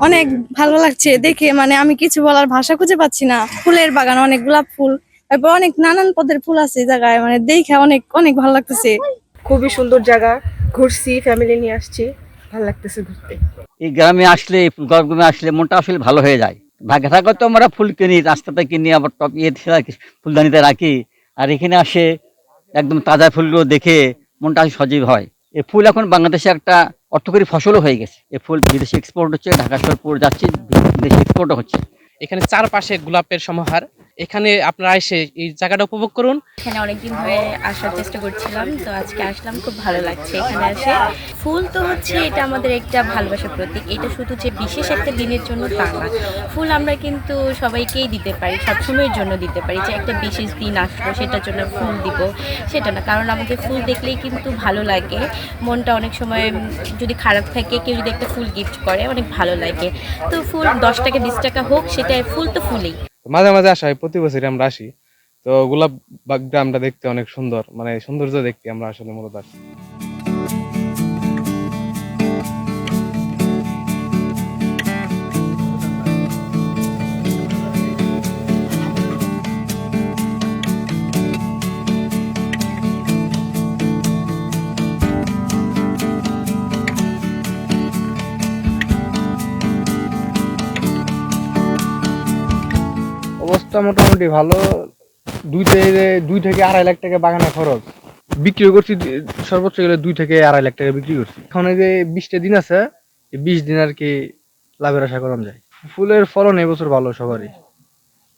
অনেক ভালো লাগছে দেখে, মানে আমি কিছু বলার ভাষা খুঁজে পাচ্ছি না। ফুলের বাগান, অনেক গোলাপ ফুল, তারপর অনেক নানান পদের ফুল আছে এই জায়গায়, মানে দেখে অনেক অনেক ভালো লাগতেছে। খুবই সুন্দর জায়গা, ঘুরছি, ফ্যামিলি নিয়ে আসছি, ভালো লাগতেছে ঘুরতে। এই গ্রামে আসলে গ্রামে আসলে মনটা আসলে ভালো হয়ে যায়। ভাগে থাকা তো আমরা ফুল কিনি, রাস্তাতে কিনি, আবার টপ ফুলদানিতে রাখি। আর এখানে আসে একদম তাজা ফুলগুলো দেখে মনটা সজীব হয়। এই ফুল এখন বাংলাদেশে একটা অর্থকরী ফসলও হয়ে গেছে। এই ফুল বিদেশে এক্সপোর্ট হচ্ছে, ঢাকা শহর পুরো যাচ্ছে, বিদেশে এক্সপোর্টও হচ্ছে। এখানে চারপাশে গোলাপের সমাহার। এখানে আপনারা এসে এই জায়গাটা উপভোগ করুন। এখানে অনেকদিন ধরে আসার চেষ্টা করছিলাম, তো আজকে আসলাম, খুব ভালো লাগছে এখানে এসে। ফুল তো হচ্ছে এটা আমাদের একটা ভালোবাসার প্রতীক, এটা শুধু যে বিশেষ একটা দিনের জন্য তা না। ফুল আমরা কিন্তু সবাইকেই দিতে পারি, সবসময়ের জন্য দিতে পারি, যে একটা বিশেষ দিন আসলো সেটার জন্য ফুল দিব সেটা না। কারণ আমাদের ফুল দেখলেই কিন্তু ভালো লাগে, মনটা অনেক সময় যদি খারাপ থাকে, কেউ যদি একটা ফুল গিফট করে অনেক ভালো লাগে। তো ফুল 10 টাকা 20 টাকা হোক, সেটা ফুল তো ফুলেই। মাঝে মাঝে আসা হয়, প্রতি বছরই আমরা আসি। তো গোলাপ বাগ গ্রামটা দেখতে অনেক সুন্দর, মানে সৌন্দর্য দেখতে আমরা আসলে মূলত আসি। অবস্থা মোটামুটি ভালো। 2 থেকে 2.5 লাখ টাকা বাগানে খরচ। বিক্রি করছি সর্বোচ্চ গেলে 2 থেকে 2.5 লাখ টাকা বিক্রি করছি। এখন এই যে 20টা দিন আছে, এই 20 দিন আর কি লাভের আশা করা যায়। ফুলের ফলন এবছর ভালো সবারই।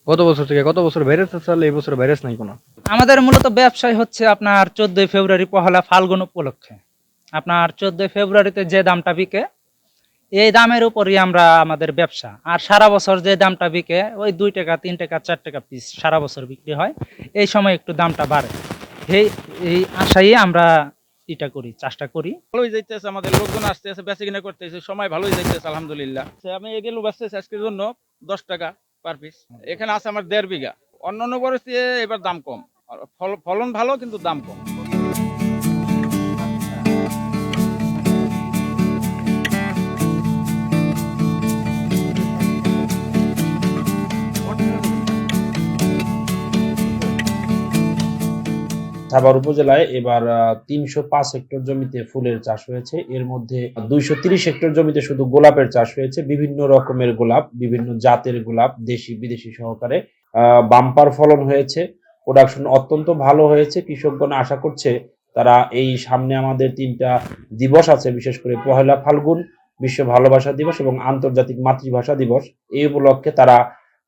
গত বছর ভাইরাস আছে, এই বছর ভাইরাস নাই কোনো। আমাদের মূলত ব্যবসায় হচ্ছে আপনার 14 ফেব্রুয়ারি পহেলা ফাল্গুন উপলক্ষে। আপনার 14 ফেব্রুয়ারিতে যে দামটা বিকে, এই দামের উপরই আমরা আমাদের ব্যবসা। আর সারা বছর যে দামটা বিকে ওই 2 টাকা 3 টাকা 4 টাকা পিস সারা বছর বিক্রি হয়। এই সময় একটু দামটা বাড়ে, এই এই আশাই আমরা এটা করি, চাষটা করি। ভালোই যাইতেছে, আমাদের লোকজন আসতেছে, বেচা কিনা করতেছে, সময় ভালোই যাইতেছে আলহামদুলিল্লাহ। আমি এগুলো বেচতেছি আজকের জন্য 10 টাকা পার পিস। এখানে আছে আমার 1.5 বিঘা। অন্যান্য পরিস্থিতি এবার দাম কম, ফলন ভালো কিন্তু দাম কম। সাভার উপজেলায় এবার 305 হেক্টর জমিতে ফুলের চাষ হয়েছে। এর মধ্যে 230 হেক্টর জমিতে শুধু গোলাপের চাষ হয়েছে। বিভিন্ন রকমের গোলাপ, বিভিন্ন জাতের গোলাপ, দেশি বিদেশি সহকারে বাম্পার ফলন হয়েছে। প্রোডাকশন অত্যন্ত ভালো হয়েছে। কৃষকগণ আশা করছে তারা এই সামনে আমাদের 3টা দিবস আছে, বিশেষ করে পহেলা ফাল্গুন, বিশ্ব ভালোবাসা দিবস এবং আন্তর্জাতিক মাতৃভাষা দিবস। এই উপলক্ষে তারা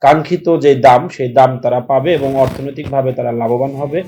কাঙ্ক্ষিত যে দাম, সেই দাম তারা পাবে এবং অর্থনৈতিকভাবে তারা লাভবান হবে।